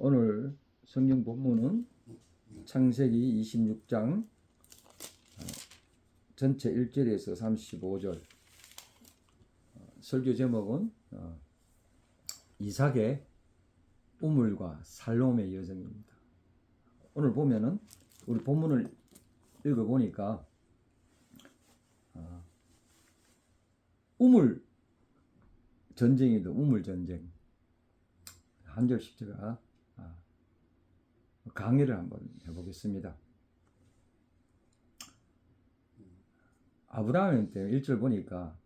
오늘 성경 본문은 창세기 26장 전체 1절에서 35절. 설교 제목은 이삭의 우물과 살롬의 여정입니다. 오늘 보면은 우리 본문을 읽어보니까 우물 전쟁이다. 우물 전쟁. 한 절씩 제가 강의를 한번 해보겠습니다. 아브라함 때 1절 보니까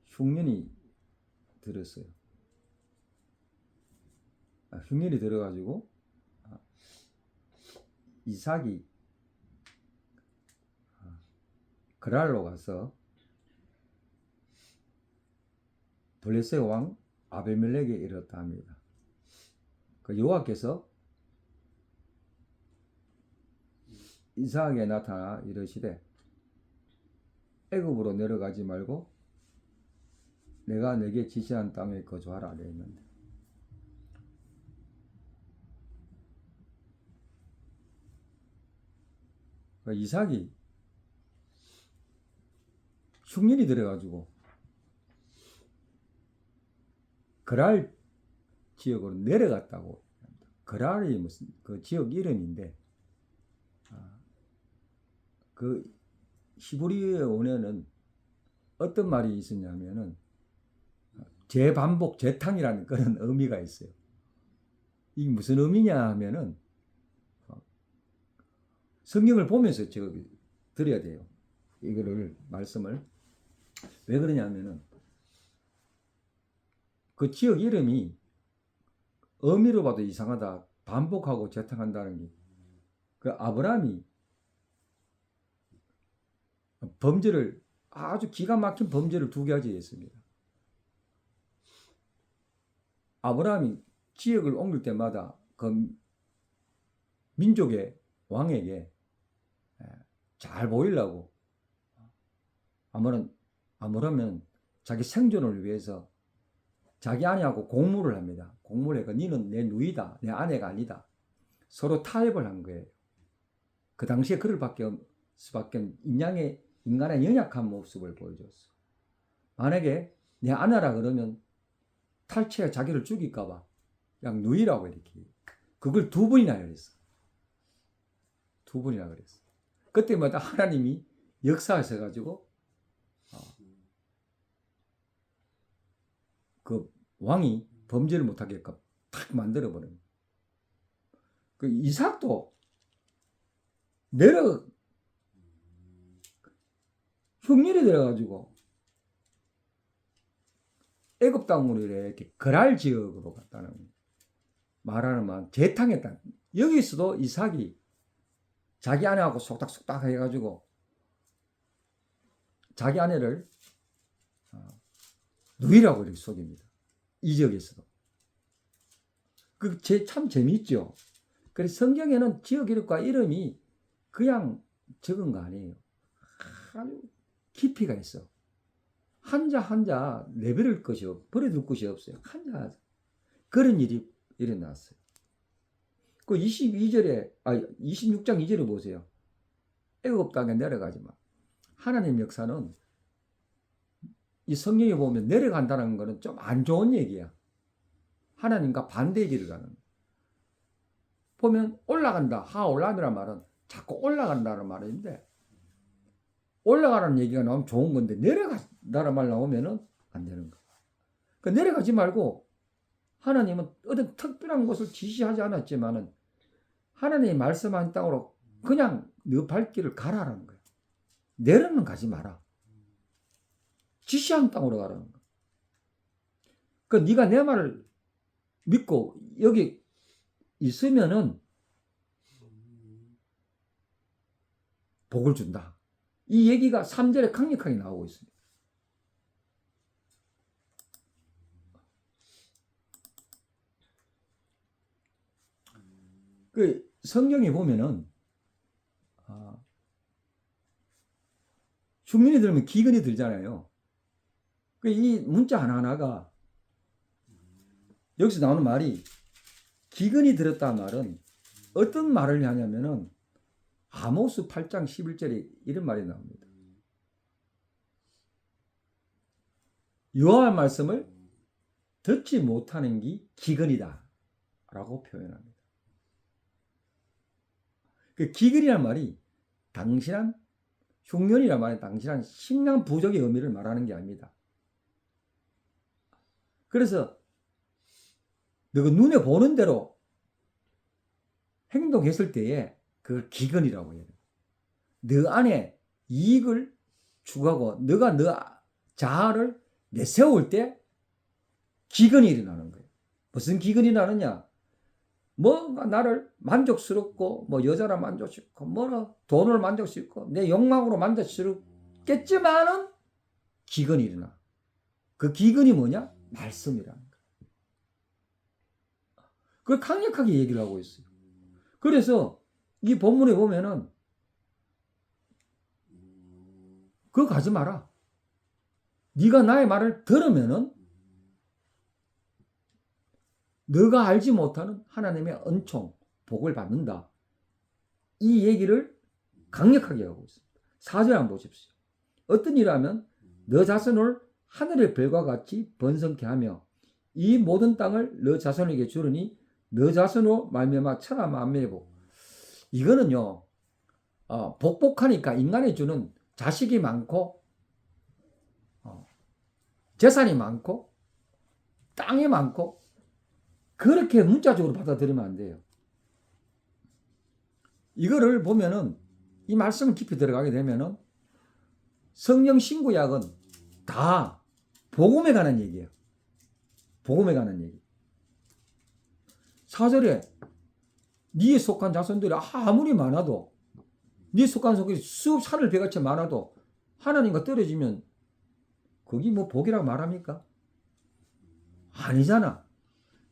흉년이 들었어요. 흉년이 들어가지고 이삭이 그랄로 가서 블레셋 왕 아벨멜렉에 이르렀다 합니다. 그 여호와께서 이삭에게 나타나 이르시되 애굽으로 내려가지 말고 내가 내게 지시한 땅에 거주하라 되어 있는데, 그 이삭이 흉년이 들어가지고 그랄 지역으로 내려갔다고. 그랄이 무슨 그 지역 이름인데, 그 히브리어의 원어는 어떤 말이 있었냐면은 재반복, 재탕이라는 그런 의미가 있어요. 이게 무슨 의미냐 하면은 성경을 보면서 저 드려야 돼요. 이거를 말씀을 왜 그러냐면은 그 지역 이름이 의미로 봐도 이상하다. 반복하고 재탕한다는 게, 그 아브라함이 범죄를 아주 기가 막힌 범죄를 두 가지 했습니다. 아브라함이 지역을 옮길 때마다 그 민족의 왕에게 잘 보이려고 아무러면 자기 생존을 위해서 자기 아내하고 공무를 합니다. 공무를 해서 너는 내 누이다, 내 아내가 아니다. 서로 타협을 한 거예요. 그 당시에 그럴 수밖에 인간의 연약한 모습을 보여줬어. 만약에 내 아내라 그러면 탈취해 자기를 죽일까봐 그냥 누이라고 이렇게. 그걸 두 번이나 그랬어. 두 번이나 그랬어. 그때마다 하나님이 역사하셔가지고 그 왕이 범죄를 못하게끔 탁 만들어버린. 그 이삭도 흉년이 들어가지고 애굽 땅으로 이렇게 그랄 지역으로 갔다는 말하는 말, 재탕했다. 여기서도 이삭이 자기 아내하고 속닥속닥 해가지고 자기 아내를 누이라고 이렇게 속입니다. 이 지역에서도. 참 재미있죠. 그래서 성경에는 지역 이름과 이름이 그냥 적은 거 아니에요. 아주 깊이가 있어. 한자 내버릴 것이 버려둘 것이 없어요. 한자 그런 일이 일어났어요. 그 26장 2절에 보세요. 애굽 땅에 내려가지 마. 하나님 역사는 이 성경에 보면 내려간다는 것은 좀 안 좋은 얘기야. 하나님과 반대 길을 가는. 보면 올라간다. 하올람이란 말은 자꾸 올라간다는 말인데, 올라가라는 얘기가 나오면 좋은 건데 내려간다는 말 나오면은 안 되는 거야. 그러니까 내려가지 말고, 하나님은 어떤 특별한 곳을 지시하지 않았지만은 하나님이 말씀한 땅으로 그냥 너 발길을 가라라는 거야. 내려는 가지 마라. 지시한 땅으로 가라는 거야. 그러니까 네가 내 말을 믿고 여기 있으면은 복을 준다. 이 얘기가 3절에 강력하게 나오고 있습니다. 그 성경에 보면은 흉년이 들면 기근이 들잖아요. 이 문자 하나하나가 여기서 나오는 말이 기근이 들었다 말은 어떤 말을 하냐면은 아모스 8장 11절에 이런 말이 나옵니다. 여호와의 말씀을 듣지 못하는 게 기근이다 라고 표현합니다. 그 기근이란 말이 당신한 흉년이란 말이 당신한 식량 부족의 의미를 말하는 게 아닙니다. 그래서 너가 눈에 보는 대로 행동했을 때에 그걸 기근이라고 해요. 너 안에 이익을 추구하고 너가 너 자아를 내세울 때 기근이 일어나는 거예요. 무슨 기근이 나느냐? 뭐 나를 만족스럽고 뭐 여자를 만족시키고 뭐 돈을 만족시키고 내 욕망으로 만족스럽겠지만은 기근이 일어나. 그 기근이 뭐냐? 말씀이라는 거예요. 그걸 강력하게 얘기를 하고 있어요. 그래서 이 본문에 보면은 그거 가지 마라. 네가 나의 말을 들으면은 너가 알지 못하는 하나님의 은총, 복을 받는다. 이 얘기를 강력하게 하고 있습니다. 4절 한번 보십시오. 어떤 일하면 너 자손을 하늘의 별과 같이 번성케 하며 이 모든 땅을 너 자손에게 주르니 너 자손으로 말미암아 천하 만민의 복. 이거는요, 복복하니까 인간이 주는 자식이 많고 재산이 많고 땅이 많고 그렇게 문자적으로 받아들이면 안 돼요. 이거를 보면은 이 말씀을 깊이 들어가게 되면은 성령 신구약은 다 복음에 관한 얘기예요. 복음에 관한 얘기. 4절에 네에 속한 자손들이 아무리 많아도 네에 속한 자손들이 수업 산을 배같이 많아도 하나님과 떨어지면 거기 뭐 복이라고 말합니까? 아니잖아.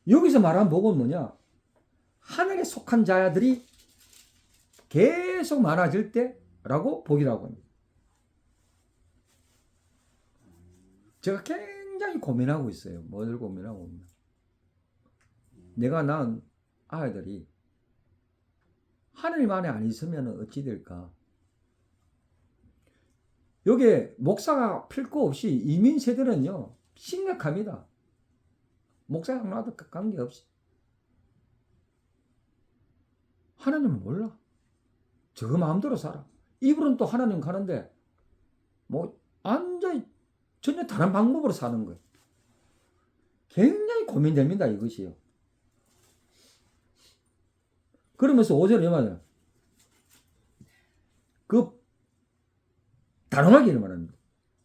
여기서 말한 복은 뭐냐? 하늘에 속한 자들이 계속 많아질 때라고 복이라고 합니다. 제가 굉장히 고민하고 있어요. 뭐를 고민하고 있나? 내가 낳은 아이들이 하나님 안에 안 있으면 어찌 될까? 여기에 목사가 필요 없이 이민 세대는요 심각합니다. 목사랑 나도 관계없이 하나님은 몰라. 저 마음대로 살아. 이불은 또 하나님 가는데 뭐 완전히 전혀 다른 방법으로 사는 거예요. 굉장히 고민됩니다. 이것이요. 그러면서 5절에 말이야. 그 단호하게 말합니다.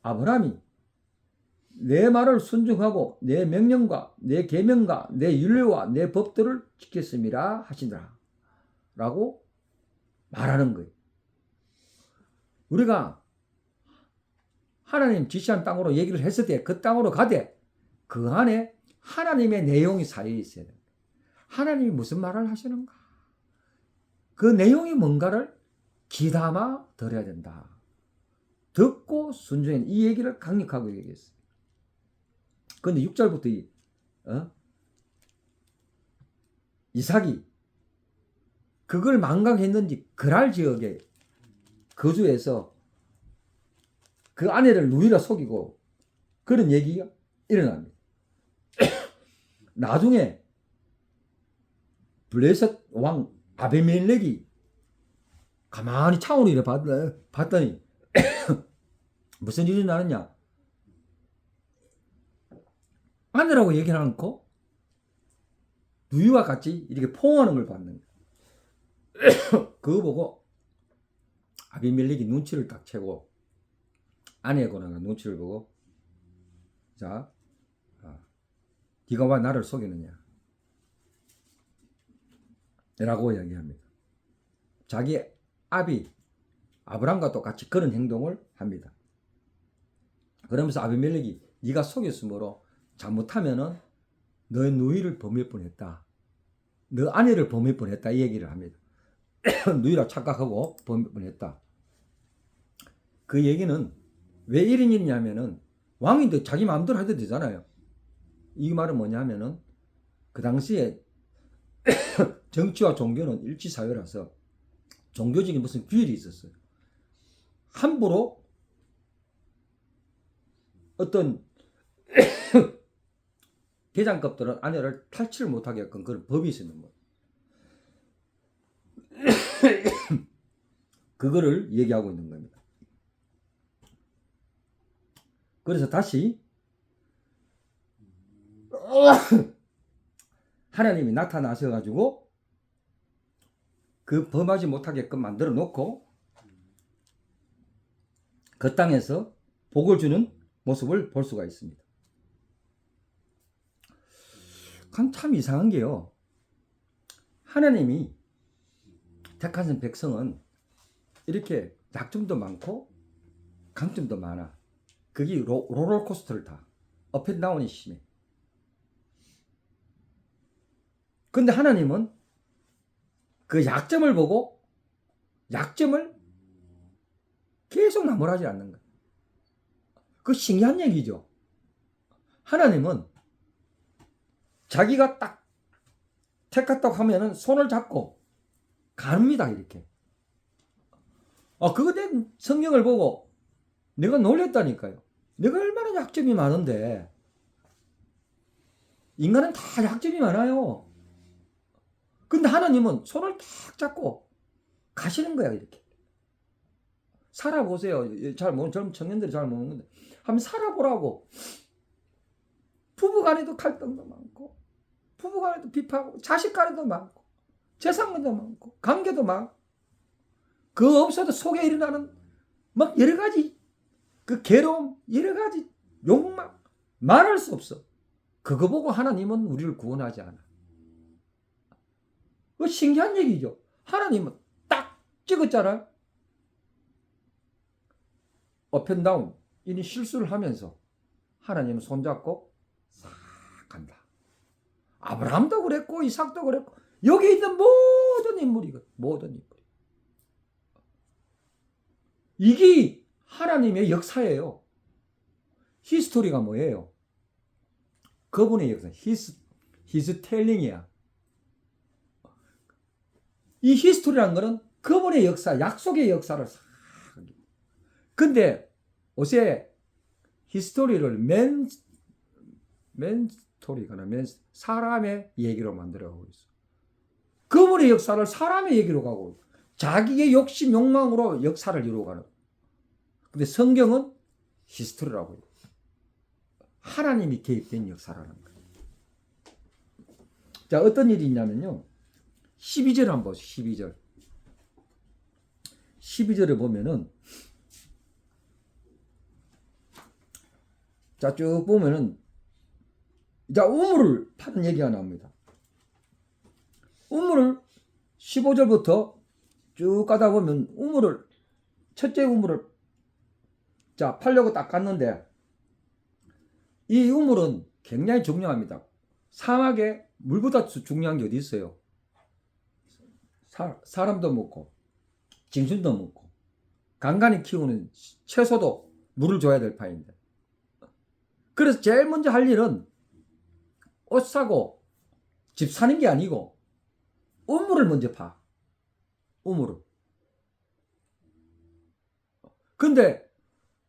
아브라함이 내 말을 순종하고 내 명령과 내 계명과 내 율례와 내 법들을 지켰음이라 하시더라 라고 말하는 거예요. 우리가 하나님 지시한 땅으로 얘기를 했을 때 그 땅으로 가되 그 안에 하나님의 내용이 쌓여 있어야 돼요. 하나님이 무슨 말을 하시는가? 그 내용이 뭔가를 귀담아 들어야 된다. 듣고 순종해. 이 얘기를 강력하게 얘기했어요. 그런데 6절부터 이삭이 그걸 망각했는지 그랄 지역에 거주해서 그 아내를 누이라 속이고 그런 얘기가 일어납니다. 나중에 블레셋 왕 아비멜렉이 가만히 창으로 이래 봤더니 무슨 일이 나느냐? 아내라고 얘기를 않고 누이와 같이 이렇게 포옹하는 걸 봤는 거예요. 그거 보고 아비멜렉이 눈치를 딱 채고 아내하고는 눈치를 보고 자, 네가 왜 나를 속이느냐? 라고 이야기합니다. 자기 아브람과 똑같이 그런 행동을 합니다. 그러면서 아비멜렉이 네가 속였으므로 잘못하면은 너의 누이를 범할 뻔했다. 너 아내를 범할 뻔했다. 이 얘기를 합니다. 누이라 착각하고 범할 뻔했다. 그 얘기는 왜 이런 일이냐면은 왕인데 자기 마음대로 해도 되잖아요. 이 말은 뭐냐면은 그 당시에 정치와 종교는 일치사회라서 종교적인 무슨 규율이 있었어요. 함부로 어떤 대장급들은 아내를 탈취를 못하게끔 그런 법이 있었는 거예요. 그거를 얘기하고 있는 겁니다. 그래서 다시 하나님이 나타나셔가지고 그 범하지 못하게끔 만들어 놓고 그 땅에서 복을 주는 모습을 볼 수가 있습니다. 참 이상한 게요. 하나님이 택하신 백성은 이렇게 약점도 많고 강점도 많아. 그게 롤러코스터를 타. 업앤다운이 심해. 근데 하나님은 그 약점을 보고 약점을 계속 나무라지 않는 거예요. 그 신기한 얘기죠. 하나님은 자기가 딱 택했다고 하면은 손을 잡고 갑니다, 이렇게. 그거 내 성경을 보고 내가 놀랬다니까요. 내가 얼마나 약점이 많은데. 인간은 다 약점이 많아요. 근데 하나님은 손을 탁 잡고 가시는 거야, 이렇게. 살아보세요. 잘 모르는 젊은 청년들이 잘 모르는 건데. 한번 살아보라고. 부부간에도 갈등도 많고, 부부간에도 비판하고, 자식간에도 많고, 재산도 많고, 관계도 많고, 그 없어도 속에 일어나는 막 여러 가지 그 괴로움, 여러 가지 욕망, 말할 수 없어. 그거 보고 하나님은 우리를 구원하지 않아. 그 신기한 얘기죠. 하나님은 딱 찍었잖아요. 업앤다운, 이니 실수를 하면서 하나님은 손잡고 싹 간다. 아브라함도 그랬고 이삭도 그랬고 여기 있는 모든 인물이거든. 모든 인물. 이게 하나님의 역사예요. 히스토리가 뭐예요? 그분의 역사. 히스 텔링이야. 이 히스토리라는 거는 그분의 역사, 약속의 역사를 싹. 근데 요새 히스토리를 맨스토리거나 사람의 얘기로 만들어가고 있어. 그분의 역사를 사람의 얘기로 가고 있어. 자기의 욕심, 욕망으로 역사를 이루어가는. 근데 성경은 히스토리라고 해요. 하나님이 개입된 역사라는 거예요. 자, 어떤 일이 있냐면요. 12절 한번 보세요. 12절. 12절에 보면은 자, 쭉 보면은 자, 우물을 파는 얘기가 나옵니다. 우물을 15절부터 쭉 가다 보면 우물을 첫째 우물을 자, 팔려고 딱 갔는데 이 우물은 굉장히 중요합니다. 사막에 물보다 중요한 게 어디 있어요? 사람도 먹고 짐승도 먹고 간간히 키우는 채소도 물을 줘야 될 판인데 그래서 제일 먼저 할 일은 옷 사고 집 사는 게 아니고 우물을 먼저 파. 우물을. 근데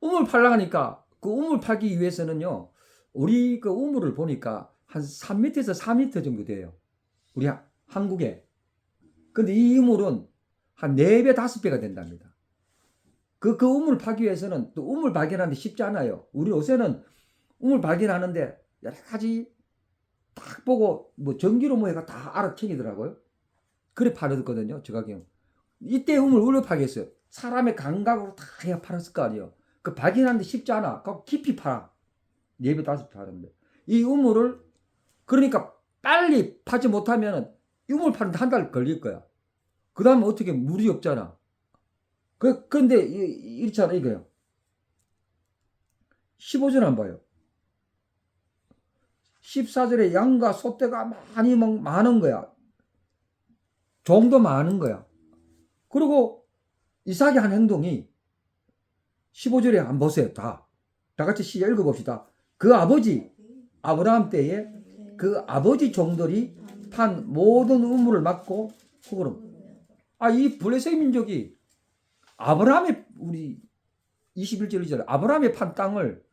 우물 팔라 하니까 그 우물 파기 위해서는요. 우리 그 우물을 보니까 한 3m에서 4m 정도 돼요. 우리 한국에. 근데 이 우물은 한 4배, 5배가 된답니다. 그 우물 파기 위해서는 또 우물 발견하는데 쉽지 않아요. 우리 요새는 우물 발견하는데 여러 가지 딱 보고 뭐 전기로 뭐 해가 다 알아채기더라고요. 그래 팔았거든요. 저 가격. 이때 우물 얼마 파겠어요? 사람의 감각으로 다 해야 팔았을 거 아니에요. 그 발견하는데 쉽지 않아. 그 깊이 팔아. 4배, 5배 파는데. 이 우물을 그러니까 빨리 파지 못하면 이 우물 파는데 한 달 걸릴 거야. 그 다음에 어떻게 물이 없잖아. 근데 이렇잖아 이거요. 15절 안 봐요. 14절에 양과 소떼가 많이 많은 거야. 종도 많은 거야. 그리고 이삭이 한 행동이 15절에 한번 보세요. 다 같이 시작 읽어봅시다. 그 아버지 아브라함 때에 그 아버지 종들이 판 모든 우물을 막고 흙으로. 이 블레셋 민족이 아브라함의 우리 21절 아브라함의 판 땅을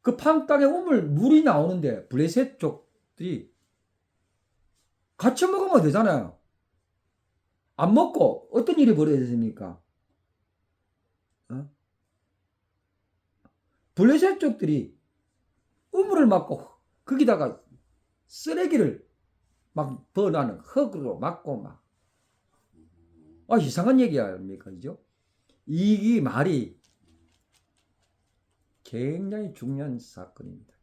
그 판 땅에 우물 물이 나오는데 블레셋 족들이 같이 먹으면 되잖아요. 안 먹고 어떤 일이 벌어졌습니까? 블레셋 족들이 우물을 막고 거기다가 쓰레기를 막 버나는 흙으로 막고 막. 이상한 얘기 아닙니까? 그죠? 이 말이 굉장히 중요한 사건입니다.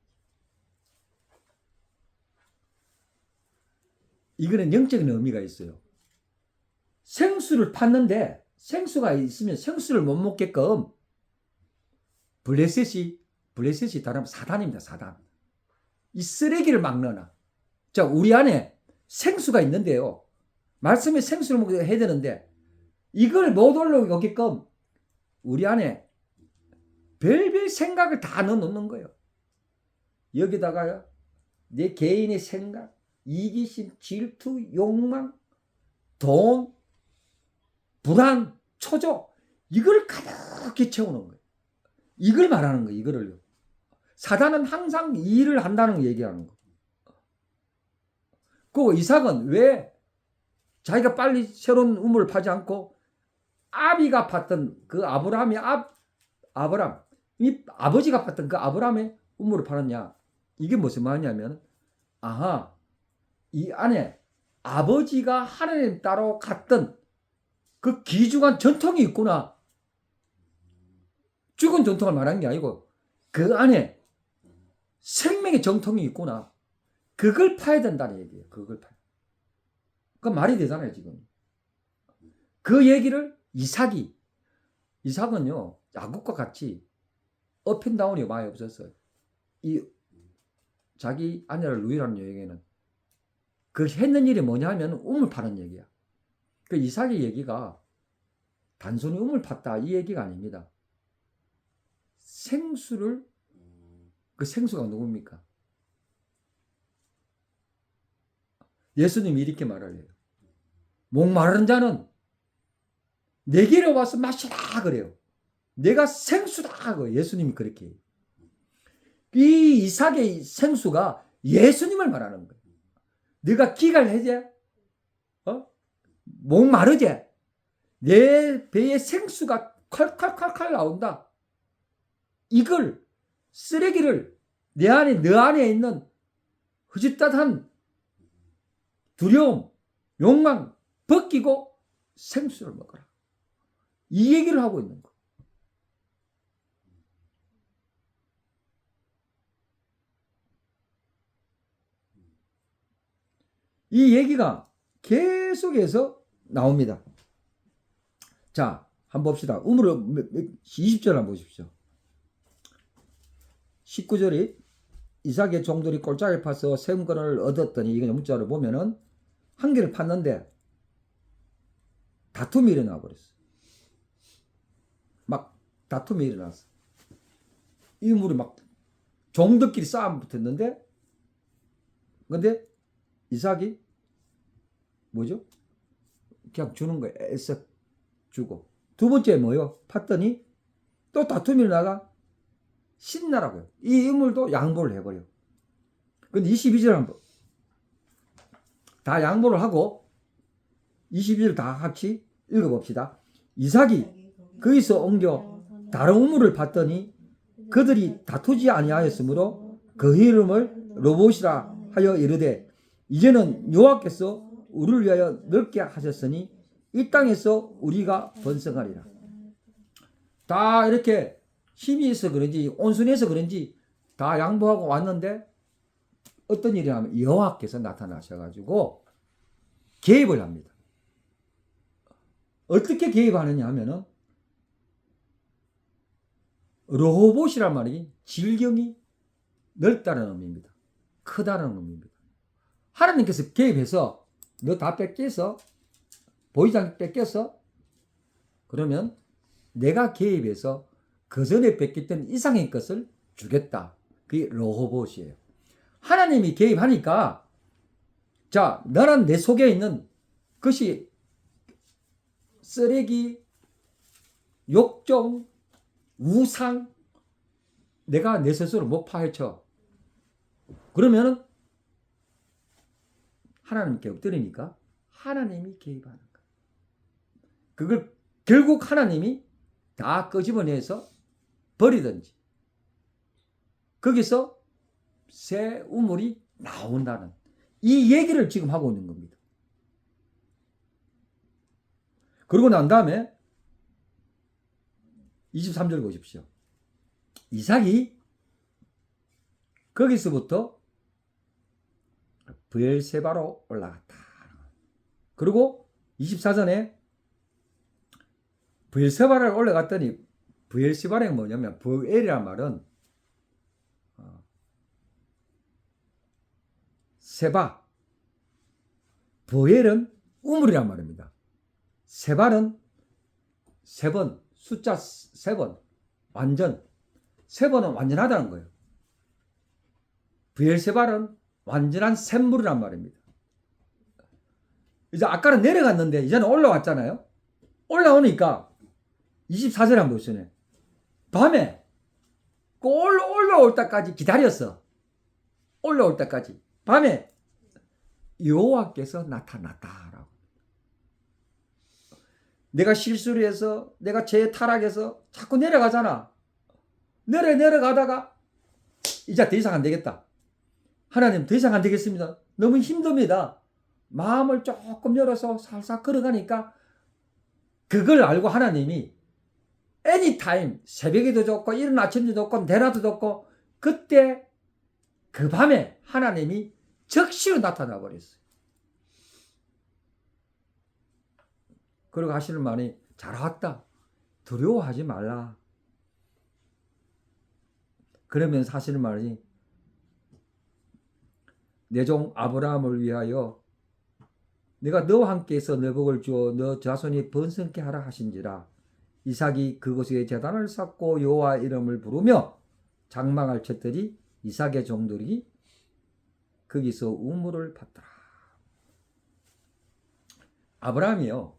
이거는 영적인 의미가 있어요. 생수를 팠는데 생수가 있으면 생수를 못 먹게끔 블레셋이 다른 사단입니다. 사단. 이 쓰레기를 막 넣어놔. 자, 우리 안에 생수가 있는데요. 말씀에 생수를 먹게 해야 되는데 이걸 못 올라오게끔 우리 안에 별별 생각을 다 넣어놓는 거예요. 여기다가요. 내 개인의 생각, 이기심, 질투, 욕망, 돈, 불안, 초조 이걸 가득히 채우는 거예요. 이걸 말하는 거예요. 이거를요. 사단은 항상 이 일을 한다는 거 얘기하는 거. 그 이삭은 왜 자기가 빨리 새로운 우물을 파지 않고 아비가 팠던 그 아브라함이 아브라함 이 아버지가 팠던 그 아브라함의 우물을 파느냐? 이게 무슨 말이냐면 이 안에 아버지가 하나님 따로 갔던 그 귀중한 전통이 있구나. 죽은 전통을 말하는 게 아니고 그 안에 생명의 정통이 있구나. 그걸 파야 된다는 얘기예요. 그걸 파야. 그 말이 되잖아요, 지금. 그 얘기를 이삭은요, 야곱과 같이 업앤다운이 많이 없었어요. 이 자기 아내를 누이라는 얘기는 그 했는 일이 뭐냐 하면 우물 파는 얘기야. 그 이삭의 얘기가 단순히 우물 팠다 이 얘기가 아닙니다. 그 생수가 누굽니까? 예수님이 이렇게 말을 해요. 목마른 자는 내게로 와서 마시라 그래요. 내가 생수다. 예수님이 그렇게 해요. 이 이삭의 생수가 예수님을 말하는 거예요. 네가 기갈 해제? 목마르지? 내 배에 생수가 칼칼칼칼 나온다. 이걸 쓰레기를 너 안에 있는 흐릿한 두려움, 욕망 벗기고 생수를 먹어라. 이 얘기를 하고 있는 거예요. 이 얘기가 계속해서 나옵니다. 자, 한번 봅시다. 우물을 20절 한번 보십시오. 19절이 이삭의 종들이 꼴짝을 파서 세금권을 얻었더니 이건 문자로 보면은 한 개를 팠는데 다툼이 일어나 버렸어. 막 다툼이 일어났어. 이 우물이 막 종들끼리 싸움 붙었는데 근데 이삭이 뭐죠? 그냥 주는 거예요. 애써 주고. 두 번째 뭐요? 팠더니 또 다툼이 일어나가 신나라고요. 이 우물도 양보를 해버려. 근데 22절 한번 다 양보를 하고 22절 다 같이 읽어봅시다. 이삭이 거기서 옮겨 다른 우물을 봤더니 그들이 다투지 아니하였으므로 그 이름을 르봇이라 하여 이르되 이제는 여호와께서 우리를 위하여 넓게 하셨으니 이 땅에서 우리가 번성하리라. 다 이렇게 힘이 있어 그런지 온순해서 그런지 다 양보하고 왔는데 어떤 일이 하면 여호와께서 나타나셔가지고 개입을 합니다. 어떻게 개입하느냐 하면은 르호봇이란 말이 질경이 넓다는 의미입니다. 크다는 의미입니다. 하나님께서 개입해서 너 다 뺏겨서 보이지 않게 뺏겨서 그러면 내가 개입해서 그 전에 뺏겼던 이상의 것을 주겠다. 그게 르호봇이에요. 하나님이 개입하니까 자, 나는 내 속에 있는 것이 쓰레기, 욕정, 우상, 내가 내 스스로 못 파헤쳐. 그러면은 하나님께 엎드리니까 하나님이 개입하는 거야. 그걸 결국 하나님이 다 끄집어내서 버리든지 거기서 새 우물이 나온다는 이 얘기를 지금 하고 있는 겁니다. 그러고 난 다음에 23절 보십시오. 이삭이 거기서부터 브엘세바로 올라갔다. 그리고 24절에 브엘세바를 올라갔더니 브엘세바는 뭐냐면 브엘이란 말은 세바, 브엘은 우물이란 말입니다. 세바는 세 번, 숫자 세 번, 완전, 세 번은 완전하다는 거예요. 브엘세바는 완전한 샘물이란 말입니다. 이제 아까는 내려갔는데 이제는 올라왔잖아요. 올라오니까 24절에 한번 보시네. 밤에 올라올 때까지 기다렸어. 올라올 때까지. 밤에 여호와께서 나타났다라고. 내가 실수를 해서 내가 죄 타락해서 자꾸 내려가잖아. 내려가다가 이제 더 이상 안 되겠다. 하나님 더 이상 안 되겠습니다. 너무 힘듭니다. 마음을 조금 열어서 살살 걸어가니까 그걸 알고 하나님이 anytime 새벽에도 좋고 이른 아침도 좋고 내라도 좋고 그때 그 밤에 하나님이 적시로 나타나 버렸어요. 그리고 하시는 말이 잘 왔다. 두려워하지 말라. 그러면서 하시는 말이 내 종 아브라함을 위하여 내가 너와 함께해서 내 복을 주어 너 자손이 번성케 하라 하신지라. 이삭이 그곳에 제단을 쌓고 여호와 이름을 부르며 장막을 쳤더니 이삭의 종들이 거기서 우물을 받더라. 아브라함이요,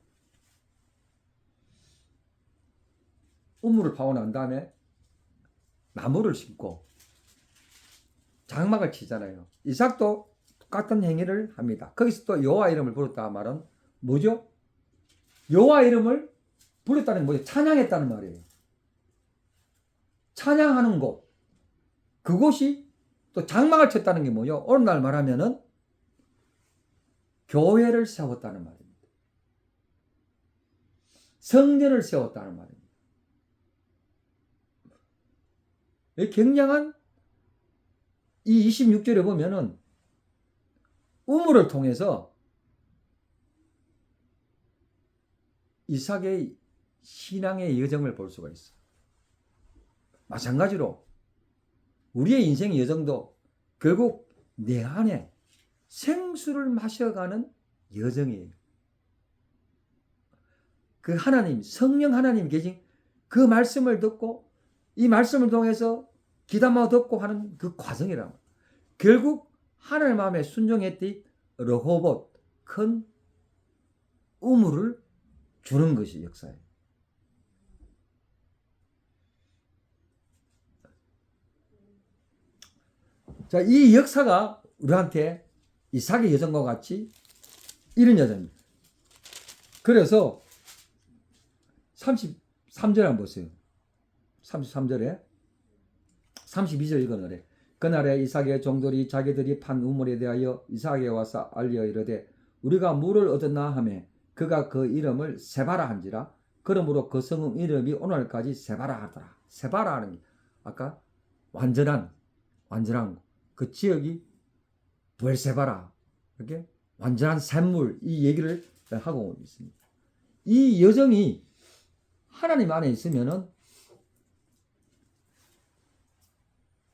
우물을 파고 난 다음에 나무를 심고 장막을 치잖아요. 이삭도 똑같은 행위를 합니다. 거기서 또 여호와 이름을 부르다 말은 뭐죠? 여호와 이름을 부르다는 게 뭐죠? 찬양했다는 말이에요. 찬양하는 곳, 그곳이 또 장막을 쳤다는 게 뭐죠? 오늘날 말하면은 교회를 세웠다는 말입니다. 성전을 세웠다는 말입니다. 굉장한 이 26절에 보면은 우물을 통해서 이삭의 신앙의 여정을 볼 수가 있어. 마찬가지로 우리의 인생의 여정도 결국 내 안에 생수를 마셔가는 여정이에요. 그 하나님, 성령 하나님 계신 그 말씀을 듣고 이 말씀을 통해서 귀담아 듣고 하는 그 과정이란 말이에요. 결국 하나님 마음에 순종했더니 르호봇, 큰 우물을 주는 것이 역사예요. 자, 이 역사가 우리한테 이삭의 여정과 같이 이런 여정입니다. 그래서 33절 한번 보세요. 33절에 32절 읽어내래. 그날에 이삭의 종들이 자기들이 판 우물에 대하여 이삭에게 와서 알려 이르되 우리가 물을 얻었나 하며 그가 그 이름을 세바라 한지라. 그러므로 그 성읍 이름이 오늘까지 세바라 하더라. 세바라 하는 게 아까 완전한 그 지역이 브엘세바라, 이렇게 완전한 샘물, 이 얘기를 하고 있습니다. 이 여정이 하나님 안에 있으면은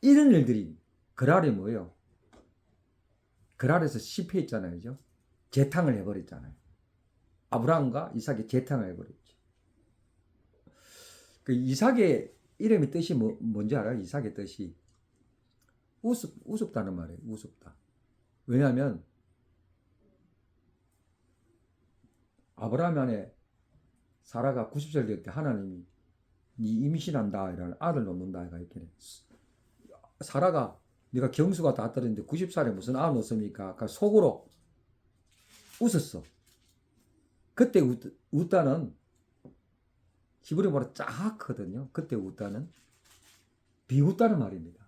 이런 일들이, 그랄이 뭐예요? 그랄에서 실패했잖아요. 그죠? 재탕을 해버렸잖아요. 아브라함과 이삭이 재탕을 해버렸죠. 그 이삭의 이름의 뜻이 뭔지 알아요? 이삭의 뜻이 우습다는 말이에요. 우습다. 왜냐하면 아브라함 안에 사라가 90살 될 때 하나님이 네 임신한다 이런 아들 놓는다 이렇게 사라가 네가 경수가 다 떨어졌는데 90살에 무슨 아들 놓습니까? 그러니까 속으로 웃었어. 그때 웃다는 히브리 말로 짝하거든요. 그때 웃다는 비웃다는 말입니다.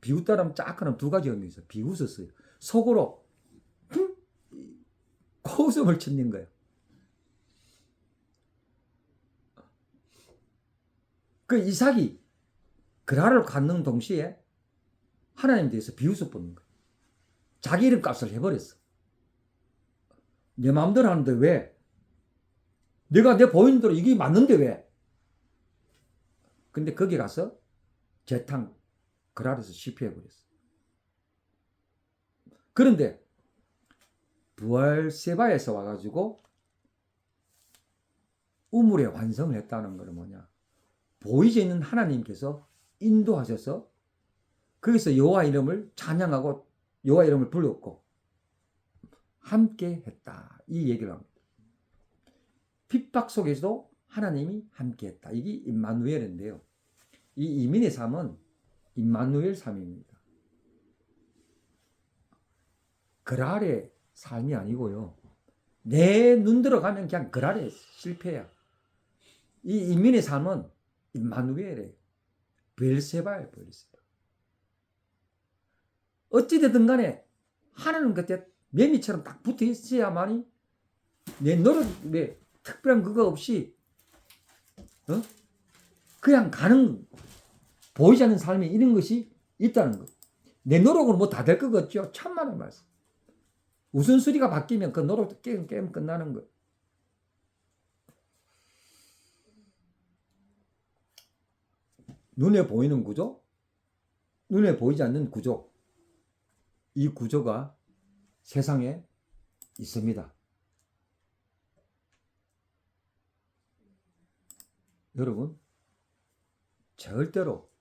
비웃다는 짝하는 두 가지 의미가 있어요. 비웃었어요. 속으로 코웃음을 짓는 거예요. 그 이삭이 그라를 갖는 동시에 하나님 대해서 비웃어 보는 거예요. 자기 이름값을 해버렸어. 내 마음대로 하는데 왜? 내가 내 보이는 대로 이게 맞는데 왜? 근데 거기 가서 재탕 그랄에서 실패해버렸어. 그런데 부엘세바에서 와가지고 우물의 완성을 했다는 것은 뭐냐? 보이지 않는 하나님께서 인도하셔서 거기서 여호와 이름을 찬양하고 여호와 이름을 불렀고 함께 했다. 이 얘기를 합니다. 핍박 속에서도 하나님이 함께 했다. 이게 임마누엘인데요. 이 이민의 삶은 임마누엘 삶입니다. 그랄의 삶이 아니고요. 내 눈 들어가면 그냥 그랄의 실패야. 이 이민의 삶은 임마누엘이에요. 베엘세바예요. 베엘세바. 어찌되든 간에 하나님 곁에 매미처럼 딱 붙어 있어야만이 내 노력에 특별한 그거 없이 그냥 가는 보이지 않는 삶이 이런 것이 있다는 것. 내 노력으로 뭐 다 될 것 같죠? 참만한 말씀. 우선순위가 바뀌면 그 노력도 게임 끝나는 것. 눈에 보이는 구조, 눈에 보이지 않는 구조. 이 구조가 세상에 있습니다. 여러분, 절대로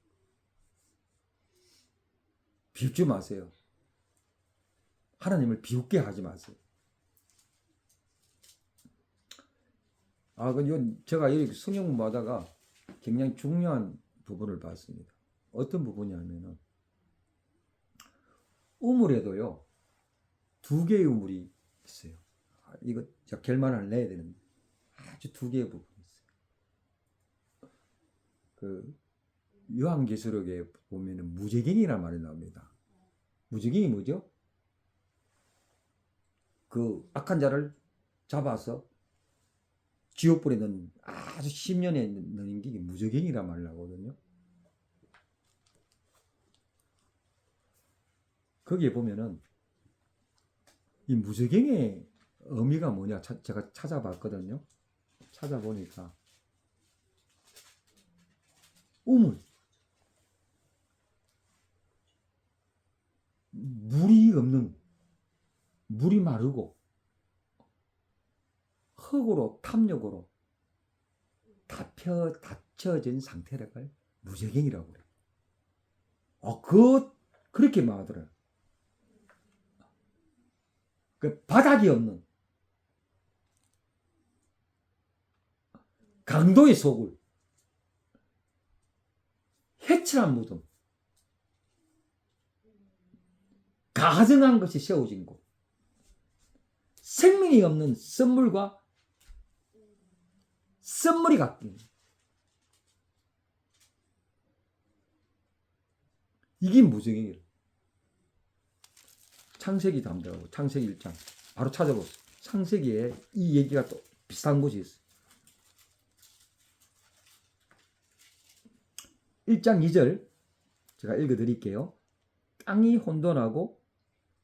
비웃지 마세요. 하나님을 비웃게 하지 마세요. 제가 이 성경 보다가 굉장히 중요한 부분을 봤습니다. 어떤 부분이냐면은 우물에도요 2개의 우물이 있어요. 이거 제가 결말을 내야 되는데 아주 2개의 부분이 있어요. 그 요한계시록에 보면은 무제경이라는 말이 나옵니다. 무제경이 뭐죠? 그 악한 자를 잡아서 지옥불에 넣는 아주 10년에 넣는 게 무제경이란 말을 하거든요. 거기에 보면은 이 무제경의 의미가 뭐냐 제가 찾아봤거든요. 찾아보니까 우물, 물이 없는, 물이 마르고 흙으로 탐욕으로 닫혀진 상태를 무제경이라고 그래요. 그렇게 말하더라고요. 그 바닥이 없는 강도의 소굴, 해칠한 무덤, 가증한 것이 세워진 곳, 생명이 없는 썬물과 썬물이 같은 이게 무제경이에요. 창세기 담대하고 창세기 1장 바로 찾아보세요. 창세기에 이 얘기가 또 비슷한 곳이 있어요. 1장 2절 제가 읽어드릴게요. 땅이 혼돈하고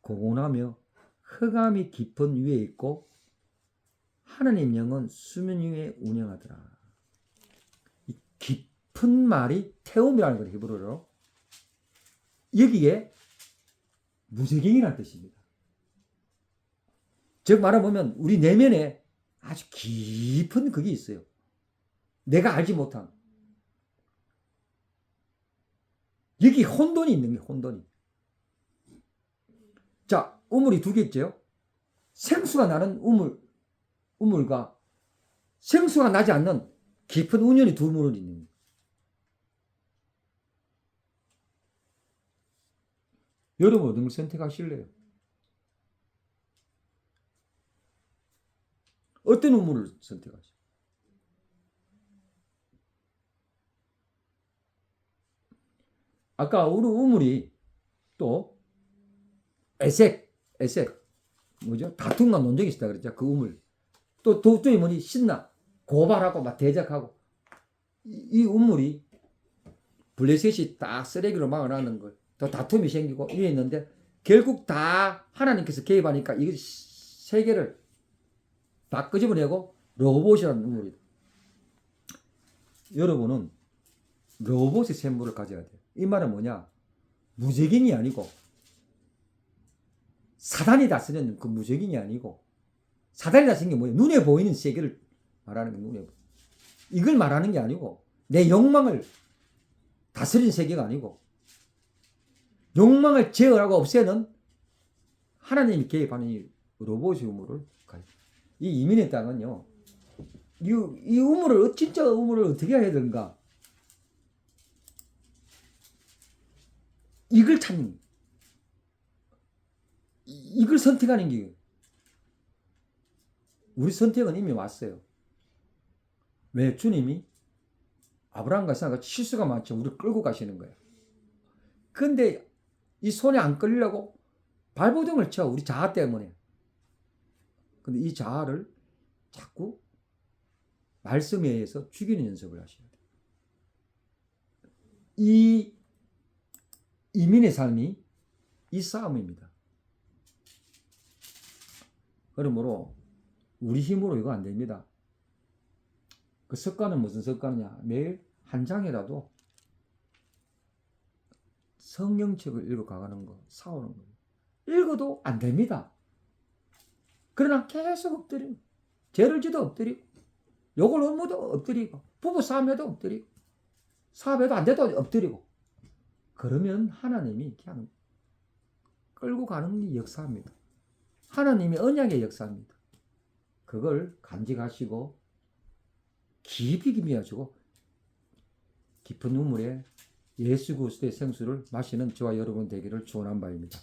공허하며 흑암이 깊은 위에 있고 하나님 영은 수면 위에 운행하더라. 이 깊은 말이 태움이라는 거예요. 히브리어로. 여기에 무제경이라는 뜻입니다. 즉 말해보면 우리 내면에 아주 깊은 그게 있어요. 내가 알지 못한. 여기 혼돈이 있는 게 혼돈이. 자, 우물이 2개 있죠. 생수가 나는 우물, 우물과 생수가 나지 않는 깊은 운연이 두 우물이 있는 거예요. 여러분 어떤 걸 선택하실래요? 어떤 우물을 선택하실래요? 아까 우리 우물이 또 애색 뭐죠? 다툼과 논쟁이 있다 그랬죠. 그 우물. 또 도저히 뭐니 신나 고발하고 막 대적하고 이 우물이 블레셋이 딱 쓰레기로 막아놨는 걸. 또 다툼이 생기고 이래 있는데 결국 다 하나님께서 개입하니까 이 세계를 다 끄집어내고 로봇이라는 우물이다. 여러분은 로봇의 샘물을 가져야 돼요. 이 말은 뭐냐? 무적인이 아니고 사단이 다스리는 그 무적인이 아니고 사단이 다스리는 게 뭐예요? 눈에 보이는 세계를 말하는 게 눈에 보여. 이걸 말하는 게 아니고 내 욕망을 다스리는 세계가 아니고 욕망을 제어하고 없애는 하나님이 개입하는 이 로봇의 우물을 가요. 이 이민의 땅은요. 이 우물을 진짜 우물을 어떻게 해야 되는가? 이걸 찾는 이걸 선택하는 게 우리 선택은 이미 왔어요. 왜? 주님이 아브라함과 이삭과 실수가 많죠. 우리를 끌고 가시는 거예요. 근데 이 손에 안 끌려고 발버둥을 쳐. 우리 자아 때문에. 근데 이 자아를 자꾸 말씀에 의해서 죽이는 연습을 하셔야 돼요. 이 이민의 삶이 이 싸움입니다. 그러므로 우리 힘으로 이거 안 됩니다. 그 습관은 무슨 습관이냐? 매일 한 장이라도 성경책을 읽어가는 거, 싸우는 거예요. 읽어도 안 됩니다. 그러나 계속 엎드리고, 죄를 지도 엎드리고, 욕을 업무도 엎드리고, 부부 싸움에도 엎드리고, 사업에도 안 돼도 엎드리고, 그러면 하나님이 그냥 끌고 가는 역사입니다. 하나님이 언약의 역사입니다. 그걸 간직하시고, 깊이 하시고, 깊은 우물에 예수 그리스도의 생수를 마시는 저와 여러분 되기를 축원한 바입니다.